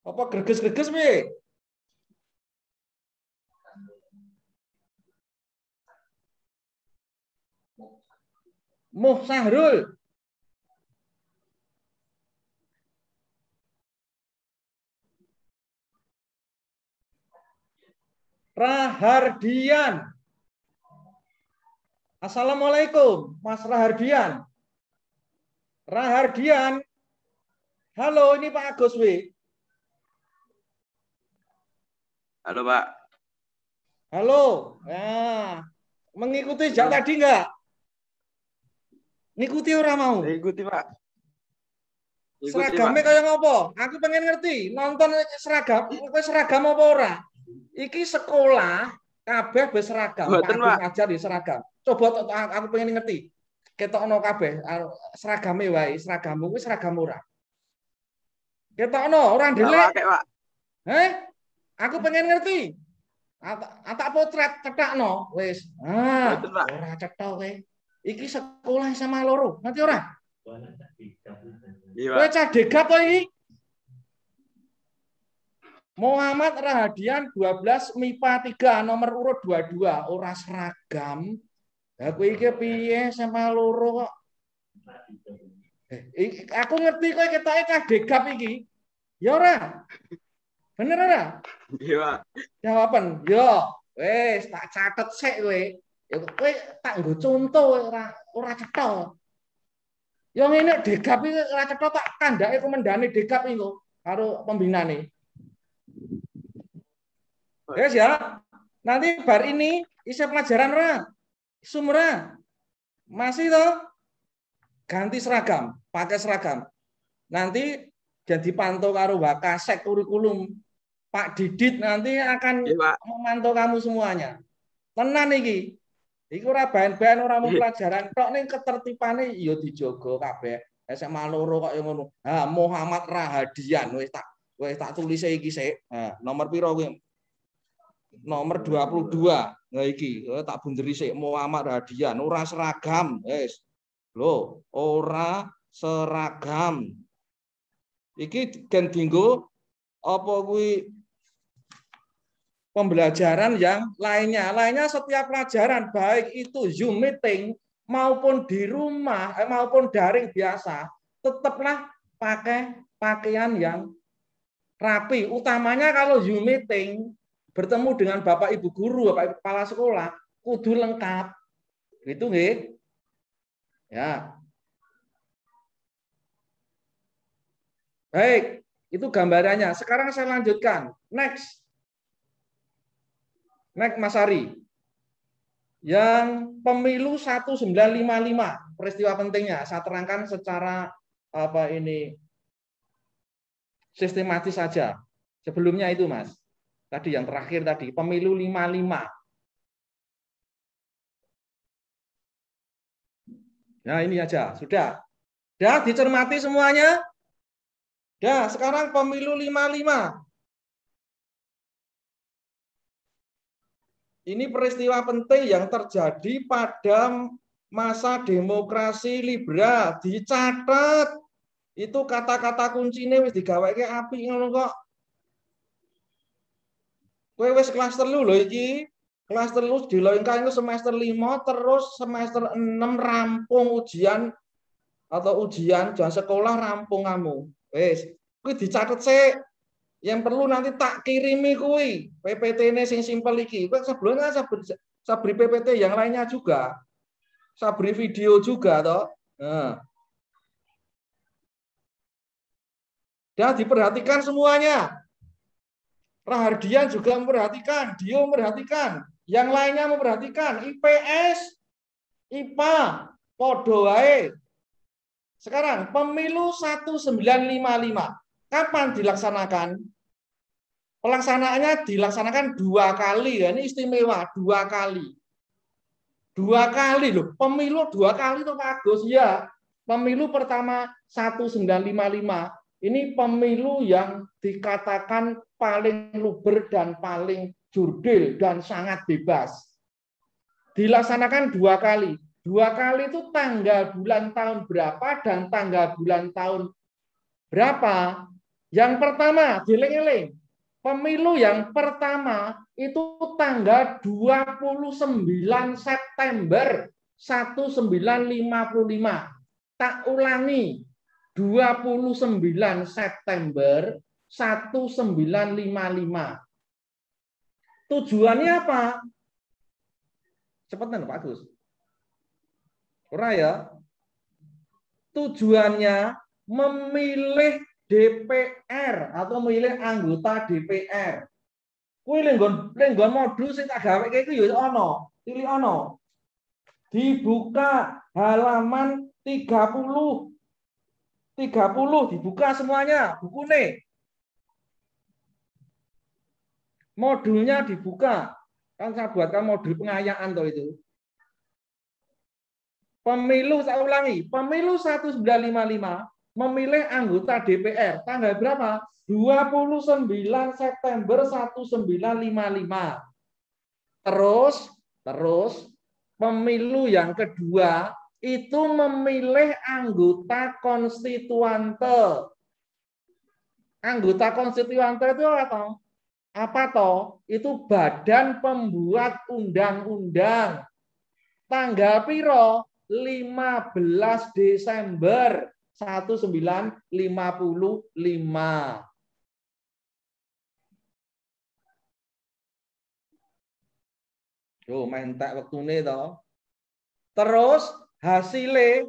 Apa greges-greges mi? Muh Sahrul. Rahardian. Assalamualaikum, Mas Rahardian. Rahardian. Halo, ini Pak Agus W. Halo, Pak. Halo. Nah, mengikuti jak tadi enggak? Ngikuti orang mau? Ikuti, Pak. Seragamnya kayak ngopo? Aku pengen ngerti. Nonton seragam, seragam apa ora? Iki sekolah kabeh berseragam. Mboten, Pak. Ajar di seragam. Coba aku pengen ngerti. Ketokno kabeh seragame wae, seragammu kuwi seragam ora? Ketokno ora ndelek. Pak. Aku pengen ngerti. Tak potret cetakno wis. Ora cetha kowe. Iki sekolah SMA loro. Ngerti ora? Iya, Kowe cah degap to iki? Muhammad Rahadian 12 MIPA 3 nomor urut 22 ora seragam. Lah kowe iki piye SMA loro kok? Aku ngerti kowe ketoke cah degap iki. Ya ora? Bener ora? Iya, Pak. Jawaban, yo, wes tak catet sik kowe. Ya kowe tak nggo contoh ora cetha. Yo ngene degap iki ora cetha tak kandhake komandane degap iki karo pembinane. Yes ya. Nanti bar ini isi pelajaran ora? Sumra. Masih toh? Ganti seragam, pakai seragam. Nanti jadi pantau karo Wakasek kurikulum. Pak Didit nanti akan memantau kamu semuanya. Tenan iki. Iku ora bahan-bahan ora mau pelajaran tok ning ketertibane ya dijogo kabeh. SMA loro kok ya ngono. Ha Muhammad Rahadian wis tak tulis iki sik. Nomor piro kuwi? nomor 22. Nah iki tak bunderi sik Muhammad Hadian ora seragam, wis. Lho, ora seragam. Iki gen dinggo apa kuwi pembelajaran yang lainnya. Lainnya setiap pelajaran baik itu Zoom meeting maupun di rumah maupun daring biasa, tetaplah pakai pakaian yang rapi. Utamanya kalau Zoom meeting bertemu dengan Bapak Ibu guru, Bapak Ibu kepala sekolah, kudu lengkap. Gitu nggih? Ya. Baik, itu gambarannya. Sekarang saya lanjutkan. Next. Next Mas Ari. Yang pemilu 1955, peristiwa pentingnya saya terangkan secara sistematis saja. Sebelumnya itu Mas. Tadi yang terakhir tadi, pemilu 55. Nah, ini aja, sudah. Sudah dicermati semuanya? Dah, sekarang pemilu 55. Ini peristiwa penting yang terjadi pada masa demokrasi liberal. Dicatat. Itu kata-kata kuncinya wis digaweke apik ngono kok. Kowe wis kelas 3 lho iki. Kelas 3 dilengkang semester 5 terus semester 6 rampung ujian atau ujian jangan sekolah rampung kamu. Wis, kuwi dicatat sik. Yang perlu nanti tak kirimi kuwi PPT-ne sing simpel iki. Kowe sebelumnya saya beri PPT yang lainnya juga. Saya beri video juga toh. Nah. Dan diperhatikan semuanya. Rahardian juga memperhatikan, Dio memperhatikan, yang lainnya memperhatikan, IPS, IPA, podo wae. Sekarang pemilu 1955. Kapan dilaksanakan? Pelaksanaannya dilaksanakan 2 kali. Ya, ini istimewa, 2 kali. 2 kali loh. Pemilu 2 kali tuh Pak Agus. Ya, pemilu pertama 1955. Ini pemilu yang dikatakan paling luber dan paling jurdil dan sangat bebas. Dilaksanakan 2 kali. 2 kali itu tanggal bulan tahun berapa dan tanggal bulan tahun berapa? Yang pertama, dieling-eling. Pemilu yang pertama itu tanggal 29 September 1955. Tak ulangi, 29 September 1955. Tujuannya apa? Cepetan Pak Agus. Ora ya? Tujuannya memilih DPR atau memilih anggota DPR. Kuwi lenggon modul sing tak gaweke iku ya ana, pilih ana. Dibuka halaman 30 dibuka semuanya bukune. Modulnya dibuka. Kan saya buatkan modul pengayaan toh itu. Pemilu saya ulangi, pemilu 1955 memilih anggota DPR tanggal berapa? 29 September 1955. Terus pemilu yang kedua itu memilih anggota konstituante. Anggota konstituante itu apa? Apa toh? Itu badan pembuat undang-undang. Tanggal piro? 15 Desember 1955. Yo mentek wektune to. Terus hasilnya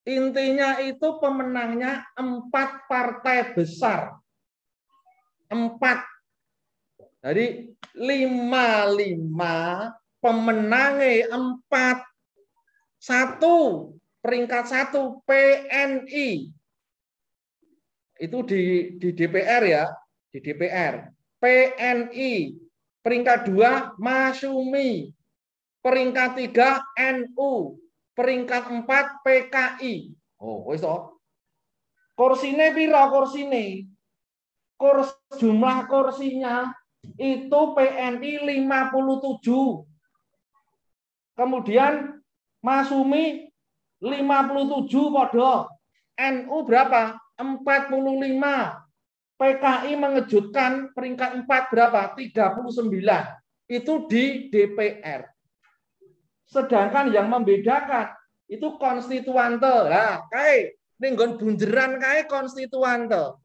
intinya itu pemenangnya 4 partai besar. 4. Jadi 55 pemenangnya 4. 1 peringkat 1 PNI. Itu di DPR ya, di DPR. PNI. Peringkat 2 Masyumi. Peringkat 3 NU. Peringkat 4 PKI. Oh, wis to. Kursine pira kursine? jumlah kursinya itu PNI 57. Kemudian Masumi 57 podo. NU berapa? 45. PKI mengejutkan peringkat 4 berapa? 39. Itu di DPR. Sedangkan yang membedakan itu konstituante. Lah, kae ning nggon bunjeran kae konstituante.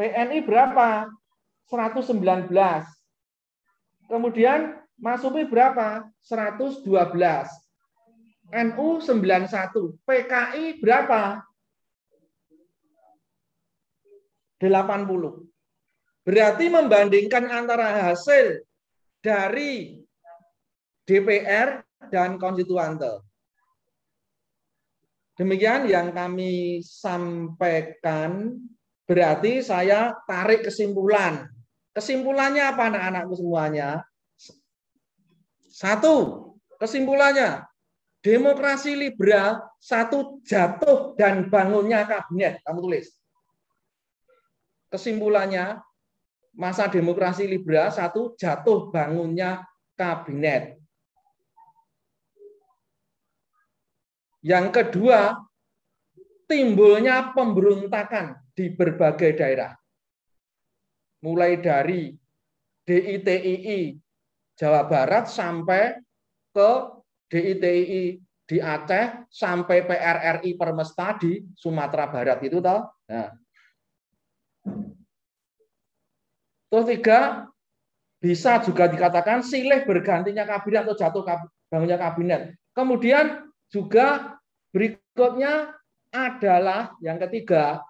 PNI berapa? 119. Kemudian Masumi berapa? 112. NU 91. PKI berapa? 80. Berarti membandingkan antara hasil dari DPR dan konstituante. Demikian yang kami sampaikan. Berarti saya tarik kesimpulan. Kesimpulannya apa anak-anakku semuanya? Satu, kesimpulannya demokrasi liberal, satu, jatuh dan bangunnya kabinet. Kamu tulis. Kesimpulannya masa demokrasi liberal, satu, jatuh bangunnya kabinet. Yang kedua, timbulnya pemberontakan di berbagai daerah. Mulai dari DITII Jawa Barat sampai ke DITII di Aceh sampai PRRI Permesta di Sumatera Barat itu toh. Nah. Terus tiga, bisa juga dikatakan silih bergantinya kabinet atau jatuh bangunnya kabinet. Kemudian juga berikutnya adalah yang ketiga,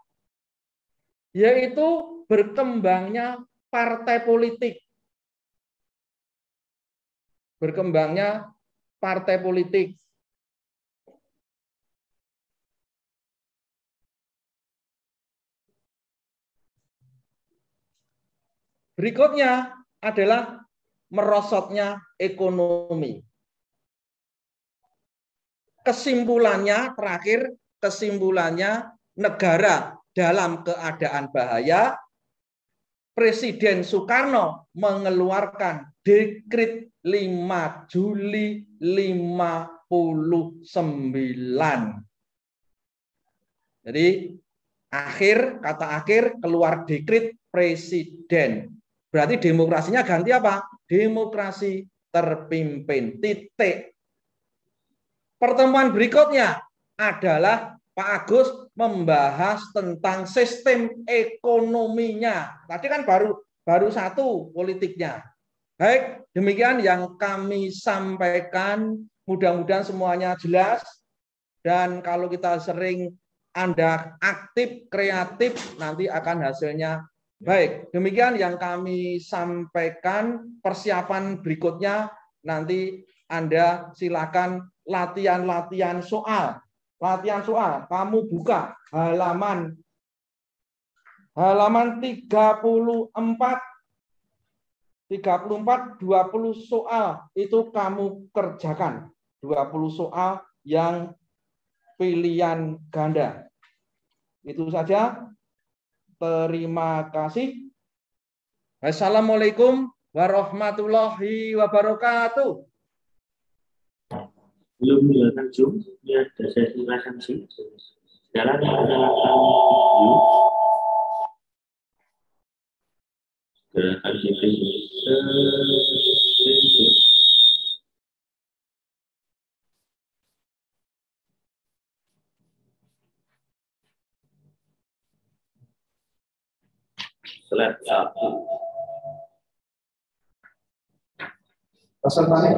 yaitu berkembangnya partai politik. Berkembangnya partai politik. Berikutnya adalah merosotnya ekonomi. Kesimpulannya terakhir, kesimpulannya negara dalam keadaan bahaya. Presiden Soekarno mengeluarkan dekret 5 Juli 59. Jadi kata akhir keluar dekret presiden. Berarti demokrasinya ganti apa? Demokrasi terpimpin. Titik. Pertemuan berikutnya adalah Pak Agus membahas tentang sistem ekonominya. Tadi kan baru satu politiknya. Baik, demikian yang kami sampaikan. Mudah-mudahan semuanya jelas. Dan kalau kita sering Anda aktif, kreatif, nanti akan hasilnya baik. Demikian yang kami sampaikan. Persiapan berikutnya nanti Anda silakan latihan-latihan soal. Latihan soal, kamu buka halaman 34, 20 soal itu kamu kerjakan. 20 soal yang pilihan ganda. Itu saja. Terima kasih. Assalamualaikum warahmatullahi wabarakatuh. Belum menggunakan Zoom, ini ada sesi presentasi. Sekarang kita akan view. Gerakan slide up. Pesertanya